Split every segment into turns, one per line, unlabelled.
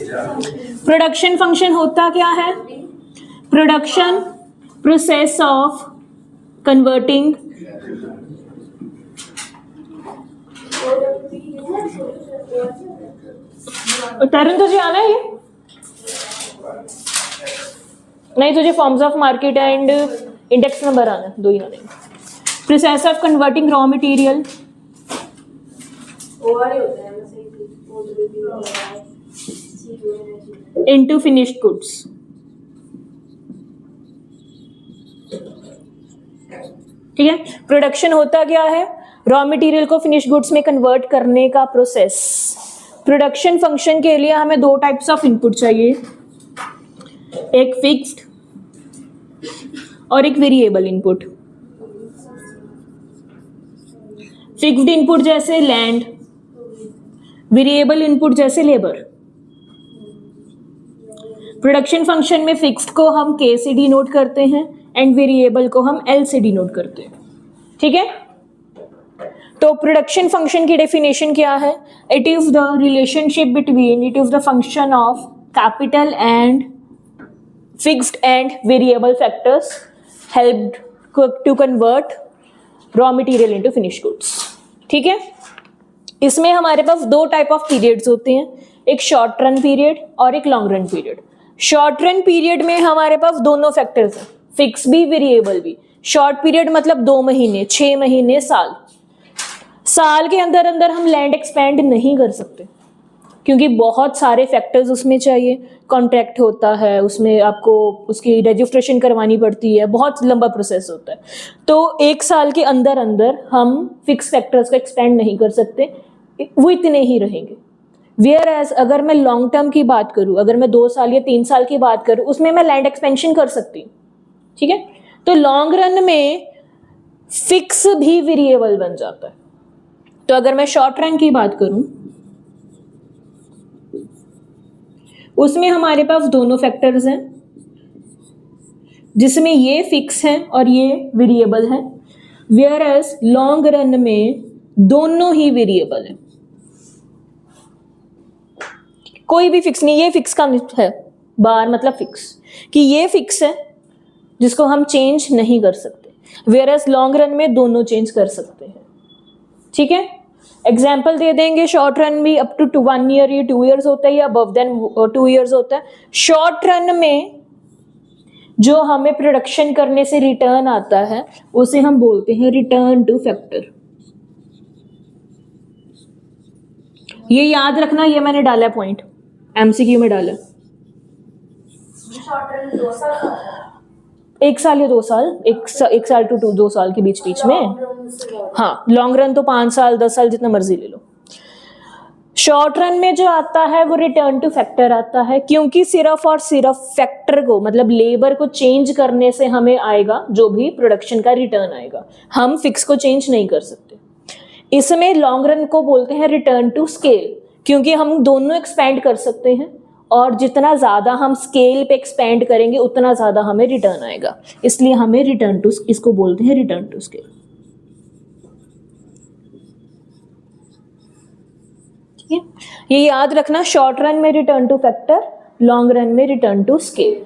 Production function होता क्या है? प्रोडक्शन प्रोसेस ऑफ कन्वर्टिंग तरुण तुझे आना है ये? नहीं, तुझे forms of market and index number आना, दो ही आने। Process of converting raw material into finished goods. ठीक है, प्रोडक्शन होता क्या है? रॉ मटेरियल को फिनिश गुड्स में कन्वर्ट करने का प्रोसेस। प्रोडक्शन फंक्शन के लिए हमें दो टाइप्स ऑफ इनपुट चाहिए, एक फिक्स्ड और एक वेरिएबल इनपुट। फिक्स्ड इनपुट जैसे लैंड, वेरिएबल इनपुट जैसे लेबर। प्रोडक्शन फंक्शन में फिक्स्ड को हम के से डिनोट करते हैं एंड वेरिएबल को हम एल से डिनोट करते हैं। ठीक है, तो प्रोडक्शन फंक्शन की डेफिनेशन क्या है? It is the relationship between, it is the function of capital and fixed and variable factors helped to convert raw material into finish goods. ठीक है, इसमें हमारे पास दो टाइप ऑफ पीरियड्स होते हैं, एक शॉर्ट रन पीरियड और एक long run period. Short run period में हमारे पास दोनों फैक्टर्स हैं, फिक्स भी वेरिएबल भी। शॉर्ट पीरियड मतलब 2 महीने, 6 महीने, साल। साल के अंदर अंदर हम लैंड एक्सपेंड नहीं कर सकते क्योंकि बहुत सारे फैक्टर्स उसमें चाहिए। कॉन्ट्रैक्ट होता है, उसमें आपको उसकी रजिस्ट्रेशन करवानी पड़ती है, बहुत लंबा प्रोसेस होता है। तो 1 साल के अंदर अंदर हम फिक्स फैक्टर्स को एक्सपेंड नहीं कर सकते, वो इतने ही रहेंगे। वेयर एज अगर मैं लॉन्ग टर्म की बात करूँ, अगर मैं 2 साल या 3 साल की बात करूँ, उसमें मैं लैंड एक्सपेंशन कर सकती हूँ। ठीक है, तो लॉन्ग रन में फिक्स भी वेरिएबल बन जाता है। तो अगर मैं शॉर्ट रन की बात करूं, उसमें हमारे पास दोनों फैक्टर्स हैं जिसमें ये फिक्स है और ये वेरिएबल है। वेयर एज लॉन्ग रन में दोनों ही वेरिएबल है, कोई भी फिक्स नहीं। ये फिक्स का है, बार मतलब फिक्स, कि ये फिक्स है जिसको हम चेंज नहीं कर सकते। वेयर एज लॉन्ग रन में दोनों चेंज कर सकते हैं। ठीक है, एग्जाम्पल दे देंगे। शॉर्ट रन भी अप टू 1 ईयर, ये 2 ईयर्स होता है, या अबव देन 2 ईयर्स होता है। शॉर्ट रन में जो हमें प्रोडक्शन करने से रिटर्न आता है उसे हम बोलते हैं रिटर्न टू फैक्टर। ये याद रखना, ये मैंने डाला है पॉइंट, एमसीक्यू में डाला।
शॉर्ट रन 2 साल,
1 साल या 2 साल, 1 साल टू 2 साल के बीच बीच में। हाँ, लॉन्ग रन तो 5 साल 10 साल जितना मर्जी ले लो। शॉर्ट रन में जो आता है वो रिटर्न टू फैक्टर आता है, क्योंकि सिर्फ और सिर्फ फैक्टर को, मतलब लेबर को चेंज करने से हमें आएगा जो भी प्रोडक्शन का रिटर्न आएगा। हम फिक्स को चेंज नहीं कर सकते। इसमें लॉन्ग रन को बोलते हैं रिटर्न टू स्केल, क्योंकि हम दोनों एक्सपेंड कर सकते हैं और जितना ज़्यादा हम स्केल पे एक्सपेंड करेंगे उतना ज़्यादा हमें रिटर्न आएगा, इसलिए हमें रिटर्न टू, इसको बोलते हैं रिटर्न टू स्केल। ठीक है, ये याद रखना, शॉर्ट रन में return to factor, long run में return to scale.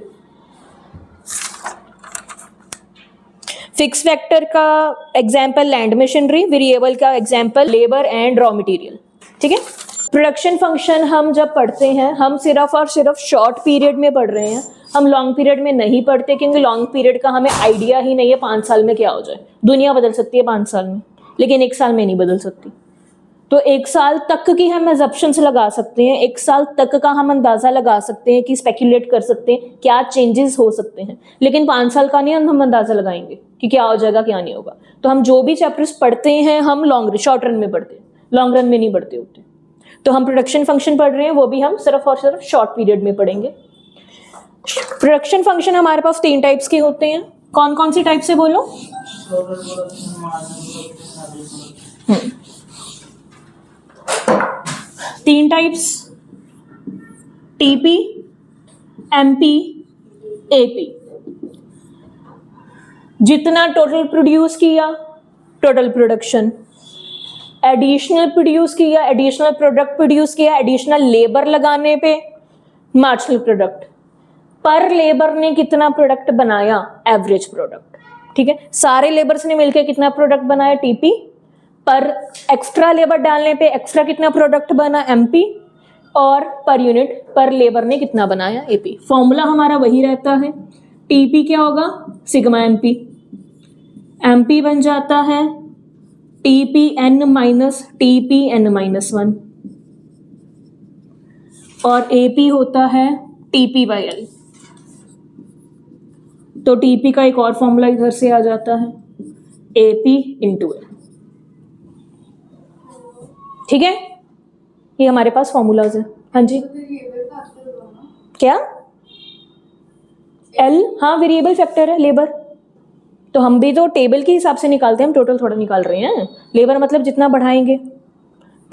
Fix factor का एग्जाम्पल लैंड मशीनरी, वेरिएबल का example labour and raw material. ठीक है, प्रोडक्शन फंक्शन हम जब पढ़ते हैं, हम सिर्फ और सिर्फ शॉर्ट पीरियड में पढ़ रहे हैं, हम लॉन्ग पीरियड में नहीं पढ़ते, क्योंकि लॉन्ग पीरियड का हमें आइडिया ही नहीं है 5 साल में क्या हो जाए। दुनिया बदल सकती है 5 साल में, लेकिन 1 साल में नहीं बदल सकती। तो 1 साल तक की हम एजम्पशंस लगा सकते हैं, 1 साल तक का हम अंदाजा लगा सकते हैं कि स्पेक्यूलेट कर सकते हैं क्या चेंजेस हो सकते हैं, लेकिन 5 साल का नहीं हम अंदाजा लगाएंगे कि क्या हो जाएगा क्या नहीं होगा। तो हम जो भी चैप्टर्स पढ़ते हैं हम शॉर्ट रन में पढ़ते हैं, लॉन्ग रन में नहीं पढ़ते होते। तो हम प्रोडक्शन फंक्शन पढ़ रहे हैं, वो भी हम सिर्फ और सिर्फ शॉर्ट पीरियड में पढ़ेंगे। प्रोडक्शन फंक्शन हमारे पास 3 टाइप्स के होते हैं। कौन कौन सी टाइप से बोलो? 3 टाइप्स, टीपी, एमपी, एपी। जितना टोटल प्रोड्यूस किया, टोटल प्रोडक्शन, एडिशनल प्रोड्यूस किया, एडिशनल प्रोडक्ट प्रोड्यूस किया, एडिशनल लेबर लगाने पे मार्जिनल प्रोडक्ट। पर लेबर ने कितना प्रोडक्ट बनाया, एवरेज प्रोडक्ट। ठीक है, सारे लेबर्स ने मिलकर कितना प्रोडक्ट बनाया, टीपी। पर एक्स्ट्रा लेबर डालने पे एक्स्ट्रा कितना प्रोडक्ट बना, एमपी। और पर यूनिट पर लेबर ने कितना बनाया, एपी। फॉर्मूला हमारा वही रहता है, टीपी क्या होगा, सिग्मा एमपी। एमपी बन जाता है TP N minus TP N minus 1 और एपी होता है टीपी बाई एल। तो टीपी का एक और फॉर्मूला इधर से आ जाता है, एपी इंटू एल। ठीक है, ये हमारे पास फॉर्मूलाज है। हाँ जी, क्या एल, हाँ वेरिएबल फैक्टर है लेबर। तो हम भी तो टेबल के हिसाब से निकालते हैं, हम टोटल थोड़ा निकाल रहे हैं। लेबर मतलब जितना बढ़ाएंगे,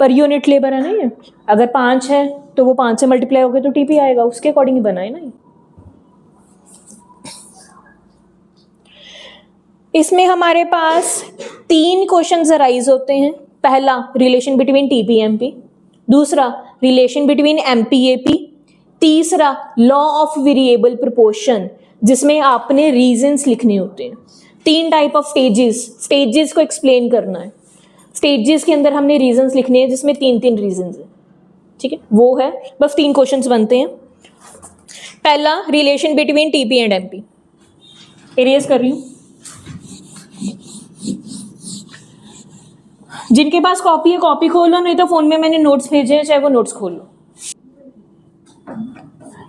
पर यूनिट लेबर है नहीं है। अगर 5 है तो वो 5 से मल्टीप्लाई हो गए तो टीपी आएगा, उसके अकॉर्डिंग ही बनाए ना। इसमें हमारे पास 3 क्वेश्चन अराइज होते हैं। पहला, रिलेशन बिटवीन टीपी एमपी। दूसरा, रिलेशन बिटवीन एमपी एपी। तीसरा, लॉ ऑफ वेरिएबल प्रोपोर्शन, जिसमें आपने रीजंस लिखने होते हैं। 3 टाइप ऑफ स्टेजेस को एक्सप्लेन करना है। स्टेजेस के अंदर हमने रीजंस लिखने हैं, जिसमें 3 रीजंस है। ठीक है, वो है, बस 3 क्वेश्चंस बनते हैं। पहला, relation between TP and MP. Erase कर रही हूं। जिनके पास कॉपी है कॉपी खोलो, नहीं तो फोन में मैंने नोट्स भेजे हैं, चाहे वो नोट्स खोल लो।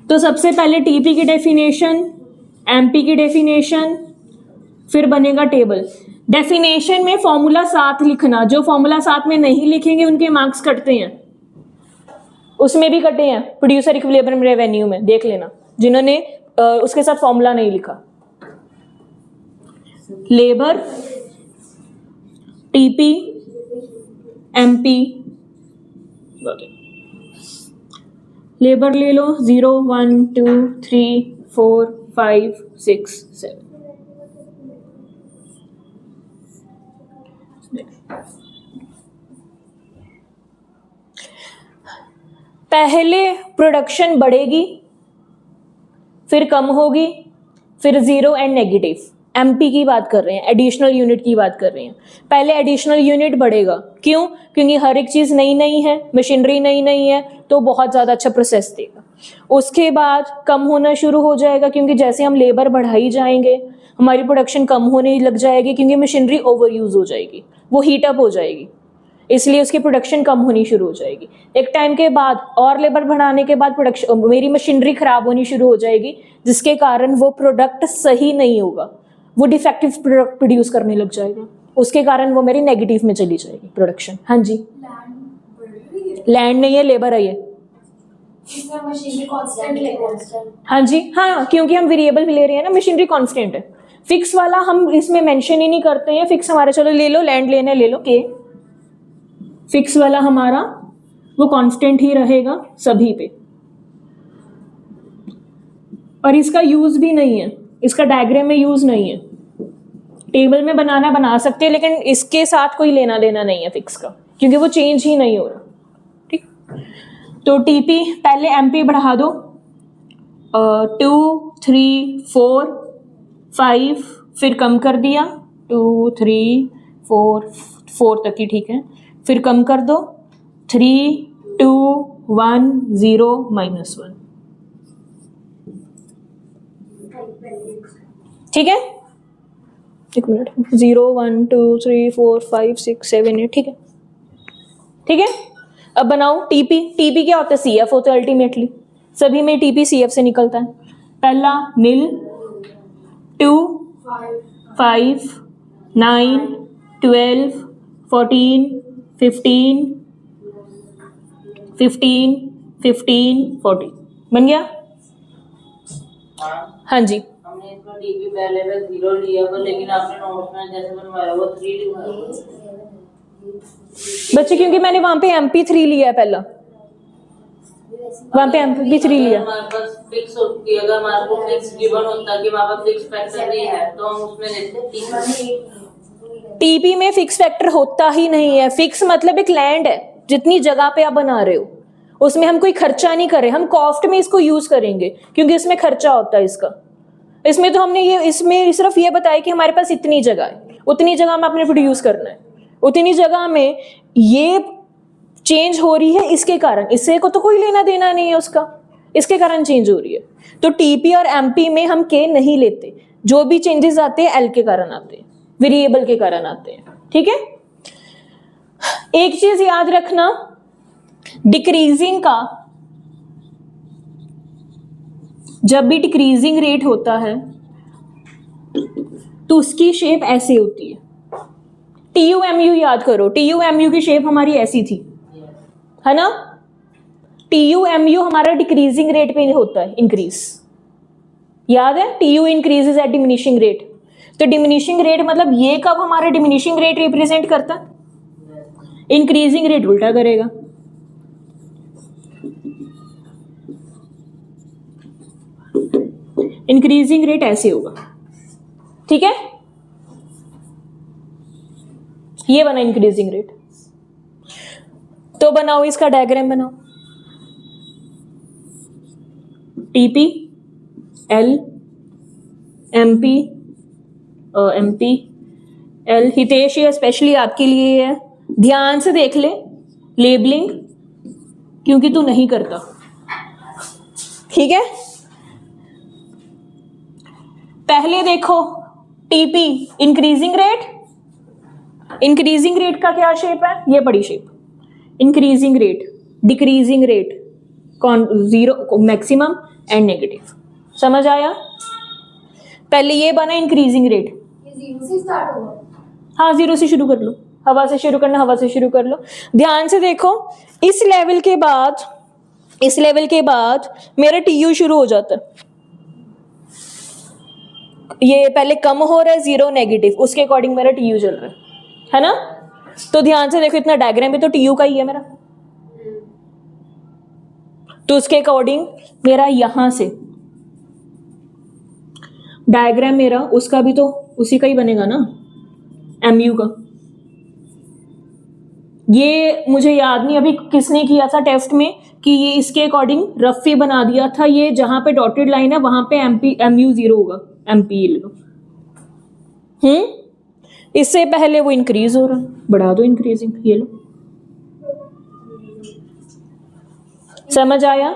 तो सबसे पहले टीपी की डेफिनेशन, एमपी की डेफिनेशन, फिर बनेगा टेबल। डेफिनेशन में फॉर्मूला साथ लिखना, जो फॉर्मूला साथ में नहीं लिखेंगे उनके मार्क्स कटते हैं। उसमें भी कटे हैं प्रोड्यूसर इक्विलिब्रियम रेवेन्यू में, देख लेना जिन्होंने उसके साथ फॉर्मूला नहीं लिखा। Labour, TP, MP. लेबर ले लो 0 1 2 3 4 5 6 7। पहले प्रोडक्शन बढ़ेगी, फिर कम होगी, फिर 0 एंड नेगेटिव। एमपी की बात कर रहे हैं, एडिशनल यूनिट की बात कर रहे हैं। पहले एडिशनल यूनिट बढ़ेगा, क्यों? क्योंकि हर एक चीज़ नई नई है, मशीनरी नई नई है, तो बहुत ज़्यादा अच्छा प्रोसेस देगा। उसके बाद कम होना शुरू हो जाएगा, क्योंकि जैसे हम लेबर बढ़ाई जाएंगे हमारी प्रोडक्शन कम होने लग जाएगी, क्योंकि मशीनरी ओवर यूज हो जाएगी, वो हीटअप हो जाएगी, इसलिए उसकी प्रोडक्शन कम होनी शुरू हो जाएगी। एक टाइम के बाद और लेबर बढ़ाने के बाद प्रोडक्शन, मेरी मशीनरी खराब होनी शुरू हो जाएगी, जिसके कारण वो प्रोडक्ट सही नहीं होगा, वो डिफेक्टिव प्रोडक्ट प्रोड्यूस करने लग जाएगा, उसके कारण वो मेरी नेगेटिव में चली जाएगी प्रोडक्शन। हाँ जी, लैंड नहीं है, लेबर है ये। हाँ जी, हाँ, क्योंकि हम वेरिएबल ले रहे हैं ना, मशीनरी कांस्टेंट है। फिक्स वाला हम इसमें मेंशन ही नहीं करते हैं। फिक्स हमारा, चलो ले लो, लैंड लेना ले लो, के फिक्स वाला हमारा वो कांस्टेंट ही रहेगा सभी पे। और इसका यूज भी नहीं है, इसका डायग्राम में यूज नहीं है। टेबल में बनाना बना सकते हैं, लेकिन इसके साथ कोई लेना देना नहीं है फिक्स का, क्योंकि वो चेंज ही नहीं हो रहा। ठीक, तो टीपी पहले एमपी बढ़ा दो, 2 3 4 5, फिर कम कर दिया 2 3 4 तक ही, ठीक है, फिर कम कर दो 3 2 1 0 -1। ठीक है, एक मिनट, 0 1 2 3 4 5 6 7 8, ठीक है, ठीक है। अब बनाओ टीपी। टीपी क्या होता है? सीएफ होता है अल्टीमेटली, सभी में टीपी सीएफ से निकलता है। पहला नील, 2 5 9 12 14 15 15 15 14 बन गया। हाँ जी,
हमने इसमें टीपी पहले में 0 लिया था, लेकिन आपने नोट्स में जैसे बनवाया वो 3 लिखा
बच्चे, क्योंकि मैंने वहां पे MP3 लिया है पहला, वहां पे MP3 लिया।
हमारे पास फिक्स होती, अगर हमारे को फिक्स गिवन होता कि हमारे पास फिक्स फैक्टर नहीं है तो हम उसमें लेते।
टीपी में फिक्स फैक्टर होता ही नहीं है। फिक्स मतलब एक लैंड है, जितनी जगह पे आप बना रहे हो उसमें हम कोई खर्चा नहीं कर रहे, हम कॉस्ट में इसको यूज करेंगे क्योंकि इसमें खर्चा होता है इसका। इसमें तो हमने ये इसमें सिर्फ ये बताया कि हमारे पास इतनी जगह है, उतनी जगह में आपने प्रोड्यूस करना है, उतनी जगह में ये चेंज हो रही है इसके कारण, इससे को तो कोई लेना देना नहीं है उसका, इसके कारण चेंज हो रही है। तो टीपी और एमपी में हम के नहीं लेते, जो भी चेंजेस आते हैं एल के कारण आते हैं, वेरिएबल के कारण आते हैं। ठीक है, एक चीज याद रखना, डिक्रीजिंग का जब भी डिक्रीजिंग रेट होता है तो उसकी शेप ऐसे होती है। TUMU याद करो, TUMU की शेप हमारी ऐसी थी, है ना। TUMU हमारा डिक्रीजिंग रेट पे होता है, इंक्रीज, याद है। TU increases at diminishing rate. तो डिमिनिशिंग रेट मतलब ये कब हमारा डिमिनिशिंग रेट रिप्रेजेंट करता है, इंक्रीजिंग रेट उल्टा करेगा। इंक्रीजिंग रेट ऐसे होगा, ठीक है। ये बना इंक्रीजिंग रेट। तो बनाओ, इसका डायग्राम बनाओ। TP, L, MP, MP, L. Hitesh, ये स्पेशली आपके लिए है, ध्यान से देख ले लेबलिंग, क्योंकि तू नहीं करता, ठीक है। पहले देखो TP increasing rate, increasing rate का क्या शेप है, ये बड़ी shape, increasing rate, decreasing rate, zero, maximum and negative. समझ आया। पहले ये बना इंक्रीजिंग रेट,
ये जीरो से स्टार्ट होगा।
हाँ, जीरो से शुरू कर लो, हवा से शुरू करना, हवा से शुरू कर लो। ध्यान से देखो, इस लेवल के बाद, इस लेवल के बाद मेरा टीयू शुरू हो जाता है। ये पहले कम हो रहा है, जीरो नेगेटिव, उसके अकॉर्डिंग मेरा टीयू चल रहा है ना। तो ध्यान से देखो, इतना डायग्राम भी तो टीयू का ही है मेरा, तो उसके अकॉर्डिंग मेरा यहां से डायग्राम मेरा उसका भी तो उसी का ही बनेगा ना, एमयू का। ये मुझे याद नहीं अभी किसने किया था टेस्ट में कि ये इसके अकॉर्डिंग रफी बना दिया था, ये जहां पे डॉटेड लाइन है वहां पे एमयू जीरो होगा, एमपी ले लो। इससे पहले वो इंक्रीज हो रहा है, बढ़ा दो इंक्रीजिंग, ये लो। समझ आया।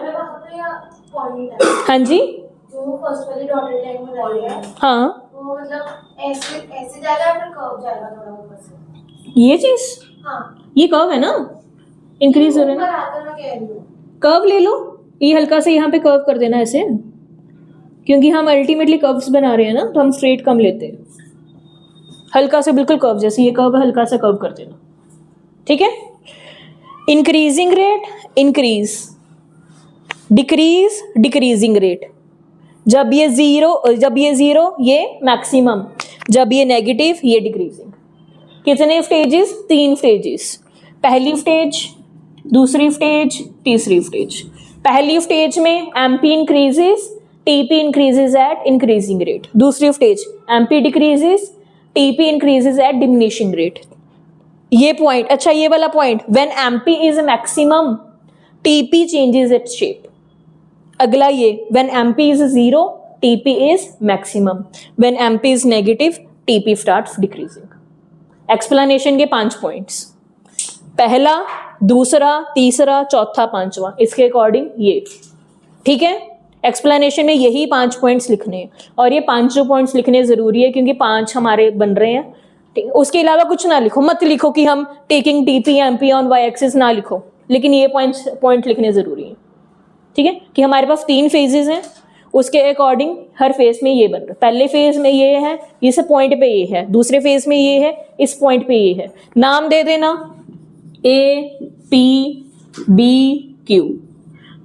हाँ जी,
जो फर्स्ट वाली डॉटेड लाइन में डालेगा,
हाँ,
वो मतलब ऐसे ऐसे जाएगा, फिर कर्व जाएगा थोड़ा ऊपर से।
ये चीज,
हाँ,
ये कर्व है ना, इंक्रीज हो रहा है
ऊपर
ना,
आता मैं कह रही हूँ।
कर्व ले लो, ये हल्का से यहाँ पे कर्व कर देना ऐसे, क्योंकि हम अल्टीमेटली कर्व्स बना रहे हैं ना, तो हम स्ट्रेट कम लेते हैं, हल्का से बिल्कुल कर्व जैसे ये कर्व है, हल्का सा कर्व कर देना, ठीक है। Increasing rate, increase, decrease, decreasing rate. जब ये जीरो ये मैक्सिमम, जब ये नेगेटिव ये डिक्रीजिंग। कितने स्टेजेस, 3 स्टेजेस, पहली स्टेज, दूसरी स्टेज, तीसरी स्टेज। पहली स्टेज में MP increases, TP increases at increasing rate. दूसरी stage MP decreases, TP increases at diminishing rate. ये पॉइंट, अच्छा ये वाला point, when MP is maximum TP changes its shape. अगला ये, when MP is zero TP is maximum, when MP is negative TP starts decreasing. Explanation के 5 points, पहला, दूसरा, तीसरा, चौथा, पांचवा, इसके अकॉर्डिंग ये, ठीक है। एक्सप्लेनेशन में यही 5 पॉइंट्स लिखने हैं, और ये 5 पॉइंट्स लिखने जरूरी है क्योंकि 5 हमारे बन रहे हैं, ठीक। उसके अलावा कुछ ना लिखो, मत लिखो कि हम taking TP MP on Y axis, ना लिखो, लेकिन ये पॉइंट लिखने जरूरी है, ठीक है। कि हमारे पास 3 फेजेस हैं, उसके अकॉर्डिंग हर फेज में ये बन रहा है। पहले फेज में ये है, इस पॉइंट पे ये है, दूसरे फेज में ये है, इस पॉइंट पे ये है। नाम दे देना ए, पी, बी, क्यू,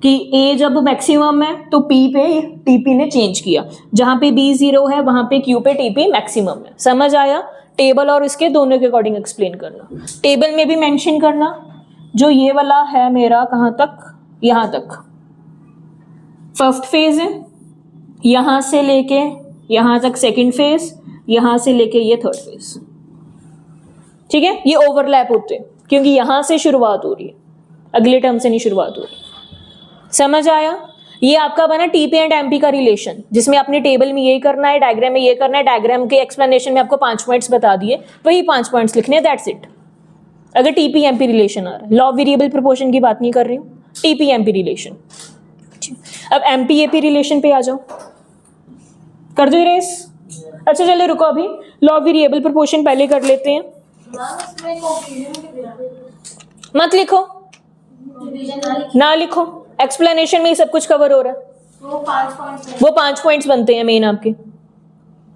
कि ए जब मैक्सिमम है तो पी पे टीपी ने चेंज किया, जहां पे बी जीरो है वहां पे क्यू पे टीपी मैक्सिमम है। समझ आया। टेबल और इसके दोनों के अकॉर्डिंग एक्सप्लेन करना, टेबल में भी मेंशन करना। जो ये वाला है मेरा कहां तक, यहां तक फर्स्ट फेज है, यहां से लेके यहां तक सेकंड फेज, यहां से लेके ये थर्ड फेज, ठीक है। ये ओवरलैप होते हैं क्योंकि यहां से शुरुआत हो रही है, अगले टर्म से नहीं शुरुआत हो रही, समझ आया? ये आपका बना टीपी एंड एमपी का रिलेशन, जिसमें अपने टेबल में यही करना है, डायग्राम में ये करना है, डायग्राम के एक्सप्लेनेशन में आपको 5 पॉइंट्स बता दिए, वही 5 पॉइंट्स लिखने हैं, दैट्स इट। अगर टीपी एमपी रिलेशन आ रहा है, लॉ ऑफ वेरिएबल प्रोपोर्शन की बात नहीं कर रही हूँ, टीपी एमपी रिलेशन। अब एमपी एपी रिलेशन पे आ जाओ, कर दो इरेज। अच्छा चलो रुको, अभी लॉ ऑफ वेरिएबल प्रोपोर्शन पहले कर लेते हैं।
मैम इसमें कंफ्यूजन के बिना
मत लिखो,
डिवीजन
ना लिखो, एक्सप्लेनेशन में ही सब कुछ कवर हो रहा है।
वो 5 पॉइंट्स
वो 5 पॉइंट्स बनते हैं मेन आपके,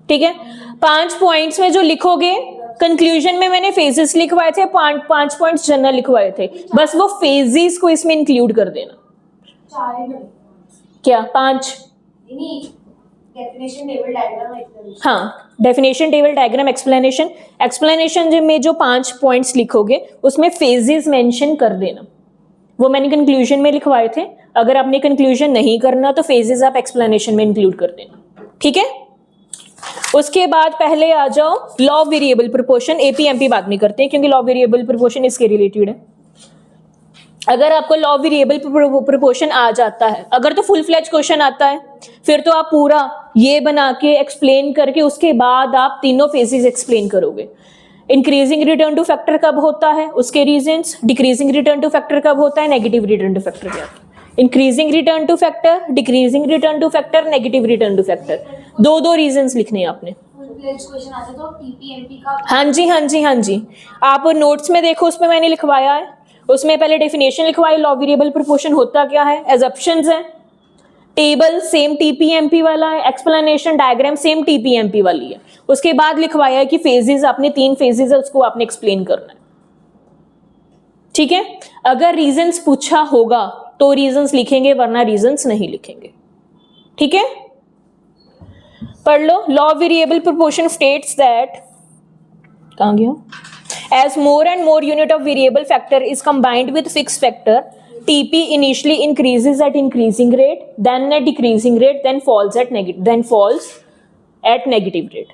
ठीक है। 5 पॉइंट्स में जो लिखोगे, कंक्लूजन में मैंने फेजेस लिखवाए थे, 5 पॉइंट्स जनरल लिखवाए थे, बस वो फेजेस को इसमें इंक्लूड कर देना।
4 ही बने
क्या 5?
नहीं, डेफिनेशन टेबल डायग्राम एक्सप्लेनेशन।
हाँ, definition table diagram explanation. Explanation में जो 5 पॉइंट्स लिखोगे उसमें फेजेस मेंशन कर देना, वो मैंने कंक्लूजन में लिखवाए थे। अगर आपने कंक्लूजन नहीं करना तो फेजेस आप एक्सप्लेनेशन में इंक्लूड कर देना, ठीक है। उसके बाद पहले आ जाओ लॉ ऑफ वेरिएबल प्रोपोर्शन, एपीएमपी बाद में करते हैं क्योंकि लॉ ऑफ वेरिएबल प्रोपोर्शन इसके रिलेटेड है। अगर आपको लॉ ऑफ वेरिएबल प्रोपोर्शन आ जाता है, अगर तो फुल फ्लेज क्वेश्चन आता है, फिर तो आप पूरा ये बना के एक्सप्लेन करके उसके बाद आप तीनों फेजेस एक्सप्लेन करोगे। इंक्रीजिंग रिटर्न टू फैक्टर कब होता है, उसके reasons, decreasing return to factor कब होता है, नेगेटिव रिटर्न टू फैक्टर क्या होता है, increasing return to factor, decreasing return to factor, negative return to factor, दो रीजंस लिखने हैं आपने।
फुल फ्लेज क्वेश्चन आता तो टीपीएमपी का
हाँ जी हाँ जी हाँ जी, आप नोट्स में देखो, उसमें मैंने लिखवाया है, उसमें पहले डेफिनेशन लिखवाई, लॉ ऑफ वेरिएबल प्रोपोर्शन होता क्या है, एजम्पशंस है, टेबल सेम टीपीएमपी वाला है, एक्सप्लेनेशन डायग्राम सेम टीपीएमपी वाली है। उसके बाद लिखवाया है कि फेजेस, आपने 3 फेजेस है उसको आपने एक्सप्लेन करना है, ठीक है। अगर रीजंस पूछा होगा तो रीजंस लिखेंगे, वरना रीजंस नहीं लिखेंगे, ठीक है। पढ़ लो, law of variable proportion states that, कहां गया, as more and more unit of variable factor is combined with fixed factor, TP initially increases at increasing rate, then at decreasing rate, then falls at negative rate.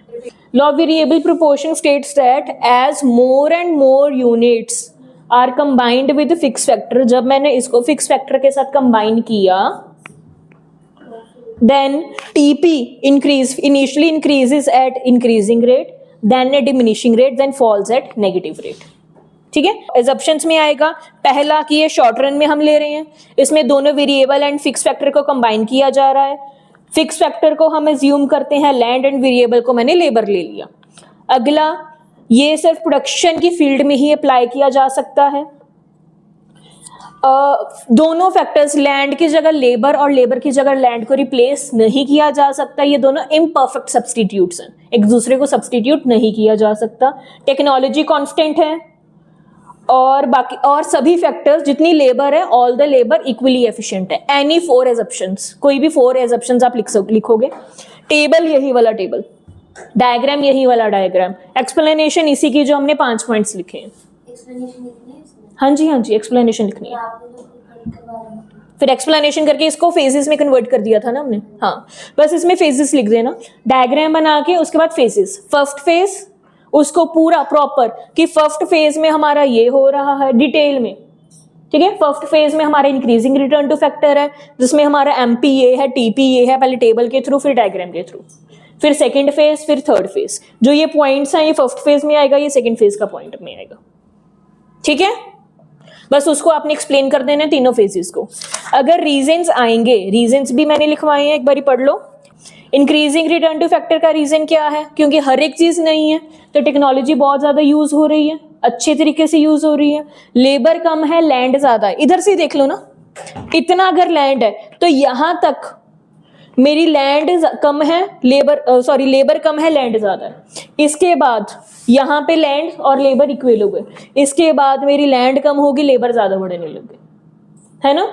Law of variable proportion states that as more and more units are combined with fixed factor, जब मैंने इसको fixed factor के साथ combine किया, then TP initially increases at increasing rate, then a diminishing rate, then falls at negative rate, ठीक है। assumptions में आएगा पहला कि ये शॉर्ट रन में हम ले रहे हैं, इसमें दोनों वेरिएबल एंड फिक्स फैक्टर को कंबाइन किया जा रहा है। फिक्स फैक्टर को हम एज्यूम करते हैं लैंड एंड वेरिएबल को मैंने लेबर ले लिया। अगला, ये सिर्फ प्रोडक्शन की फील्ड में ही अप्लाई किया जा सकता है। दोनों फैक्टर्स, लैंड की जगह लेबर और लेबर की जगह लैंड को रिप्लेस नहीं किया जा सकता, ये दोनों इम्परफेक्ट सब्सटीट्यूट्स हैं, एक दूसरे को सब्सटीट्यूट नहीं किया जा सकता। टेक्नोलॉजी कांस्टेंट है, और बाकी और सभी फैक्टर्स, जितनी लेबर है, all the labour equally efficient है। एनी 4 एजम्पशंस, कोई भी 4 एजम्पशंस आप लिखोगे। टेबल यही वाला टेबल, डायग्राम यही वाला डायग्राम, एक्सप्लेनेशन इसी की जो हमने 5 पॉइंट्स लिखे हैं।
एक्सप्लेनेशन लिखनी है इसमें।
हाँ जी, एक्सप्लेनेशन लिखनी है।
आपने तो फिर करवा दिया।
फिर एक्सप्लेनेशन करके इसको फेजेस में कन्वर्ट कर दिया था ना हमने, हाँ, बस इसमें फेजेस लिख देना, डायग्राम बना के उसके बाद फेजेस। फर्स्ट फेज उसको पूरा प्रॉपर कि फर्स्ट फेज में हमारा ये हो रहा है डिटेल में, ठीक है। फर्स्ट फेज में हमारा इंक्रीजिंग रिटर्न टू फैक्टर है, जिसमें हमारा एमपी ये है, टीपी ये है, पहले टेबल के थ्रू फिर डायग्राम के थ्रू, फिर सेकंड फेज, फिर थर्ड फेज। जो ये पॉइंट्स हैं ये फर्स्ट फेज में आएगा, ये सेकंड फेज का पॉइंट में आएगा, ठीक है। बस उसको आपने एक्सप्लेन कर देना है तीनों फेजेस को। अगर रीजंस आएंगे, रीजंस भी मैंने लिखवाए हैं, एक बारी पढ़ लो। इंक्रीजिंग रिटर्न टू फैक्टर का रीजन क्या है, क्योंकि हर एक चीज नहीं है तो टेक्नोलॉजी बहुत ज्यादा यूज हो रही है, अच्छे तरीके से यूज हो रही है। लेबर कम है, लैंड ज्यादा है, इधर से देख लो ना, इतना अगर लैंड है तो यहां तक मेरी लैंड कम है, लेबर कम है, लैंड ज्यादा है। इसके बाद यहाँ पे लैंड और लेबर इक्वल हो गए, इसके बाद मेरी लैंड कम होगी, लेबर ज्यादा बढ़ने लग गए, है ना।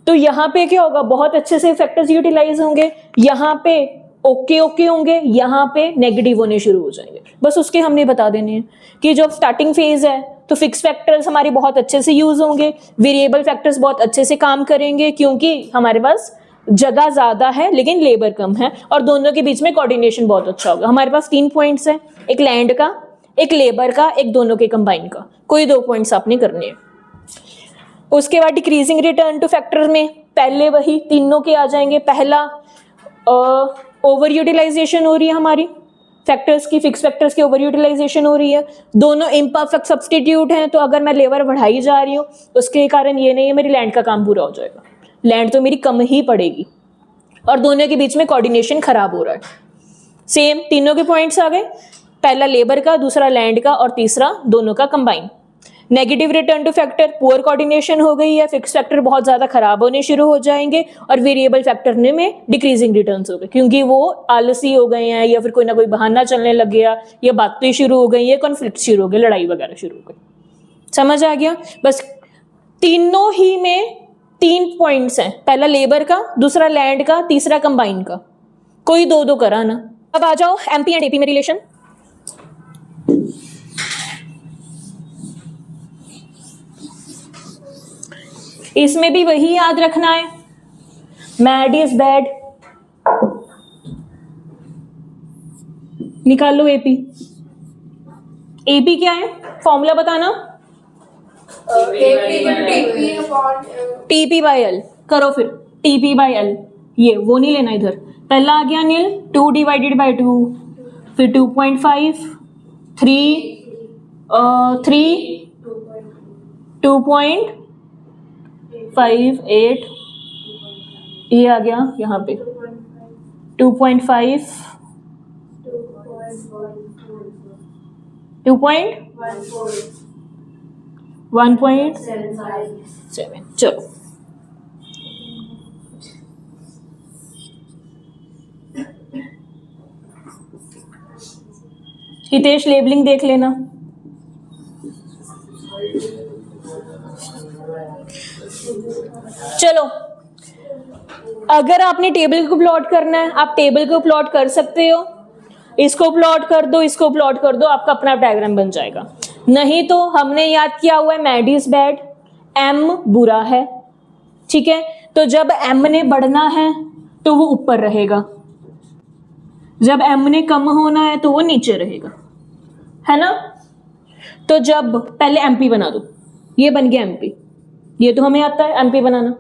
तो यहाँ पे क्या होगा, बहुत अच्छे से फैक्टर्स यूटिलाइज होंगे, यहाँ पे ओके होंगे, यहाँ पे नेगेटिव होने शुरू हो जाएंगे। बस उसके हमने बता देने हैं कि जो स्टार्टिंग फेज है तो फिक्स फैक्टर्स हमारे बहुत अच्छे से यूज होंगे, वेरिएबल फैक्टर्स बहुत अच्छे से काम करेंगे क्योंकि हमारे पास जगह ज्यादा है लेकिन लेबर कम है, और दोनों के बीच में कोऑर्डिनेशन बहुत अच्छा होगा। हमारे पास 3 पॉइंट्स है, एक लैंड का, एक लेबर का, एक दोनों के कंबाइन का, कोई 2 पॉइंट्स आपने करने हैं। उसके बाद डिक्रीजिंग रिटर्न टू फैक्टर में पहले वही तीनों के आ जाएंगे। पहला ओवर यूटिलाइजेशन हो रही है हमारी फैक्टर्स की, फिक्स फैक्टर्स की ओवर यूटिलाइजेशन हो रही है, दोनों इम्परफेक्ट सब्सटीट्यूट हैं, तो अगर मैं लेबर बढ़ाई जा रही हूँ उसके कारण ये नहीं है मेरी लैंड का काम पूरा हो जाएगा, लैंड तो मेरी कम ही पड़ेगी और दोनों के बीच में कोऑर्डिनेशन खराब हो रहा है। सेम तीनों के पॉइंट्स आ गए, पहला लेबर का, दूसरा लैंड का और तीसरा दोनों का combine. Negative return to factor, poor coordination हो गई है, फिक्स फैक्टर बहुत ज़्यादा खराब होने शुरू हो जाएंगे और वेरिएबल फैक्टर में डिक्रीजिंग रिटर्न्स हो गए क्योंकि वो आलसी हो गए हैं या फिर कोई ना कोई बहाना चलने लग गया या बातें शुरू हो गई, ये कॉन्फ्लिक्ट शुरू हो गए, लड़ाई वगैरह शुरू हो गई। समझ आ गया? बस तीनों ही में 3 पॉइंट्स हैं, पहला लेबर का, दूसरा लैंड का, तीसरा कंबाइन का, कोई 2-2 करा ना। अब आ जाओ एमपी एंड एपी में रिलेशन। इसमें भी वही याद रखना है, मैड इज बैड। निकाल लो एपी। एपी क्या है, फॉर्मूला बताना। टीपी बाई एल करो, फिर टीपी बाई एल, ये वो नहीं लेना इधर। पहला आ गया नील 2 डिवाइडेड बाई 2, फिर 2.5, 3, 2.58, ये आ गया यहाँ पे 2.5, 1.7। चलो हितेश लेबलिंग देख लेना। चलो अगर आपने टेबल को प्लॉट करना है आप टेबल को प्लॉट कर सकते हो, इसको प्लॉट कर दो, इसको प्लॉट कर दो, आपका अपना डायग्राम बन जाएगा। नहीं तो हमने याद किया हुआ है मैड इज बैड, एम बुरा है, ठीक है। तो जब एम ने बढ़ना है तो वो ऊपर रहेगा, जब एम ने कम होना है तो वो नीचे रहेगा, है ना। तो जब पहले एमपी बना दो, ये बन गया एमपी, ये तो हमें आता है एमपी बनाना।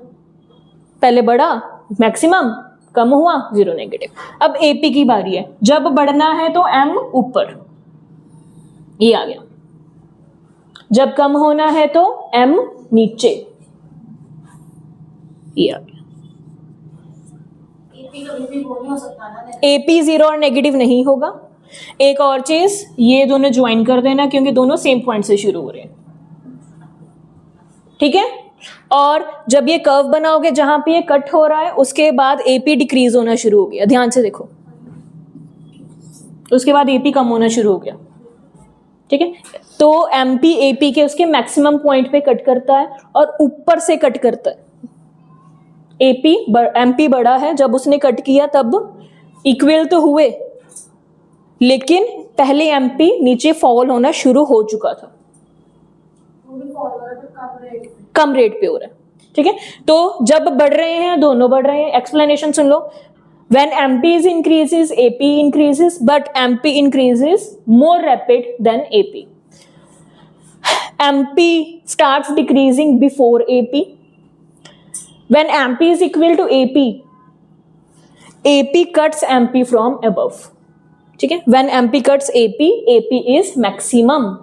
पहले बढ़ा मैक्सिमम, कम हुआ जीरो नेगेटिव। अब एपी की बारी है, जब बढ़ना है तो एम ऊपर, ये आ गया। जब कम होना है तो एम नीचे, ये आ गया। एपी जीरो और नेगेटिव नहीं होगा। एक और चीज, ये दोनों ज्वाइन कर देना क्योंकि दोनों सेम पॉइंट से शुरू हो रहे हैं, ठीक है। और जब ये कर्व बनाओगे जहां पे ये कट हो रहा है उसके बाद एपी डिक्रीज होना शुरू हो गया, ध्यान से देखो, उसके बाद एपी कम होना शुरू हो गया, ठीक है। तो एमपी एपी के उसके मैक्सिमम पॉइंट पे कट करता है और ऊपर से कट करता है। एमपी बड़ा है, जब उसने कट किया तब इक्वल तो हुए, लेकिन पहले एमपी नीचे फॉल होना शुरू हो चुका था, कम रेट पे हो रहा है, ठीक है। तो जब बढ़ रहे हैं दोनों बढ़ रहे हैं। Explanation soon low. When MP is increases, AP increases, but MP increases more rapid than AP. MP starts decreasing before AP. When MP is equal to AP, AP cuts MP from above. ठीक है। When MP cuts AP, AP is maximum.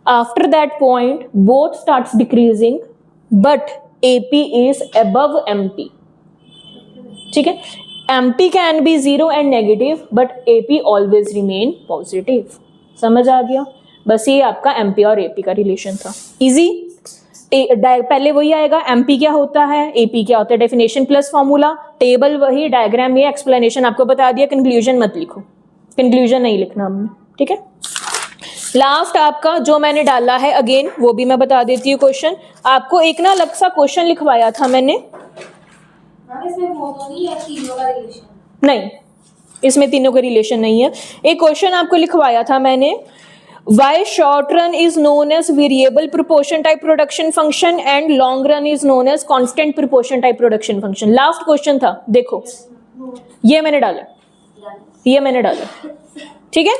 After that point, both starts decreasing, but AP is above MP. ठीक है। MP can be 0 and negative, but AP always remain positive. समझ आ गया? बस ये आपका MP और AP का रिलेशन था, इजी। पहले वही आएगा, MP क्या होता है, AP क्या होता है, डेफिनेशन प्लस फॉर्मूला, टेबल वही, डायग्राम ये, एक्सप्लेनेशन आपको बता दिया, कंक्लूजन मत लिखो, कंक्लूजन नहीं लिखना हमने, ठीक है। लास्ट आपका जो मैंने डाला है अगेन वो भी मैं बता देती हूँ। क्वेश्चन आपको एक ना अलग सा क्वेश्चन लिखवाया था मैंने, नहीं इसमें तीनों का रिलेशन नहीं है। एक क्वेश्चन आपको लिखवाया था मैंने, why short run is known as variable proportion type production function and long run is known as constant proportion type production function. Last question था, देखो ये मैंने डाला, ये मैंने डाला, ठीक है।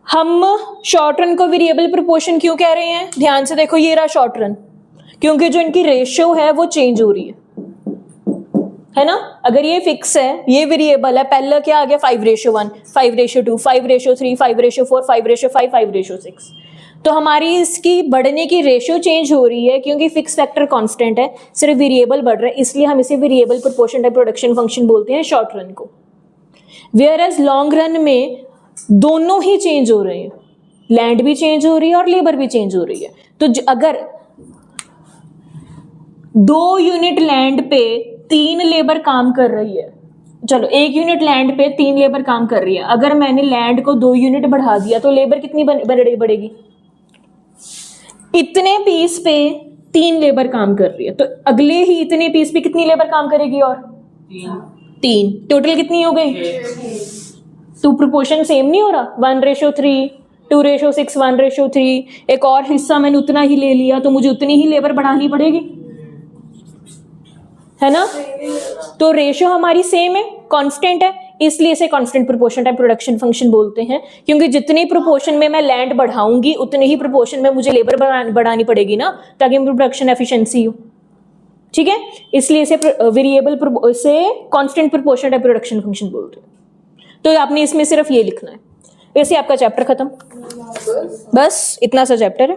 हम शॉर्ट रन को वेरिएबल प्रोपोर्शन क्यों कह रहे हैं, ध्यान से देखो, ये रहा शॉर्ट रन, क्योंकि जो इनकी रेशियो है वो चेंज हो रही है, है ना। अगर ये फिक्स है, ये वेरिएबल है, पहला क्या आ गया 5:1, 5:2, 5:3, 5:4, 5:5, 5:6। तो हमारी इसकी बढ़ने की रेशियो चेंज हो रही है क्योंकि फिक्स फैक्टर कांस्टेंट है, सिर्फ वेरिएबल बढ़ रहा है, इसलिए हम इसे variable proportion type production function बोलते हैं शॉर्ट रन को। वेयर एज लॉन्ग रन में दोनों ही चेंज हो रहे हैं, लैंड भी चेंज हो रही है और लेबर भी चेंज हो रही है। तो अगर 2 यूनिट लैंड पे 3 लेबर काम कर रही है, चलो 1 यूनिट लैंड पे 3 लेबर काम कर रही है, अगर मैंने लैंड को 2 यूनिट बढ़ा दिया तो लेबर कितनी बढ़ेगी? इतने पीस पे 3 लेबर काम कर रही है, तो अगले ही इतने पीस पे कितनी लेबर काम करेगी? और 3 टोटल कितनी हो गई? तो प्रोपोर्शन सेम नहीं हो रहा, 1:3, 2:6, 1:3। एक और हिस्सा मैंने उतना ही ले लिया तो मुझे उतनी ही लेबर बढ़ानी पड़ेगी, है ना। तो रेशियो हमारी सेम है, कांस्टेंट है, इसलिए इसे constant proportion type production function बोलते हैं, क्योंकि जितने प्रोपोर्शन में मैं लैंड बढ़ाऊंगी उतने ही प्रोपोर्शन में मुझे लेबर बढ़ानी पड़ेगी ना, ताकि प्रोडक्शन एफिशिएंसी हो। ठीक है, इसलिए इसे वेरिएबल से constant proportion type production function बोलते हैं। तो आपने इसमें सिर्फ ये लिखना है, ऐसे आपका चैप्टर खत्म। बस इतना सा चैप्टर है।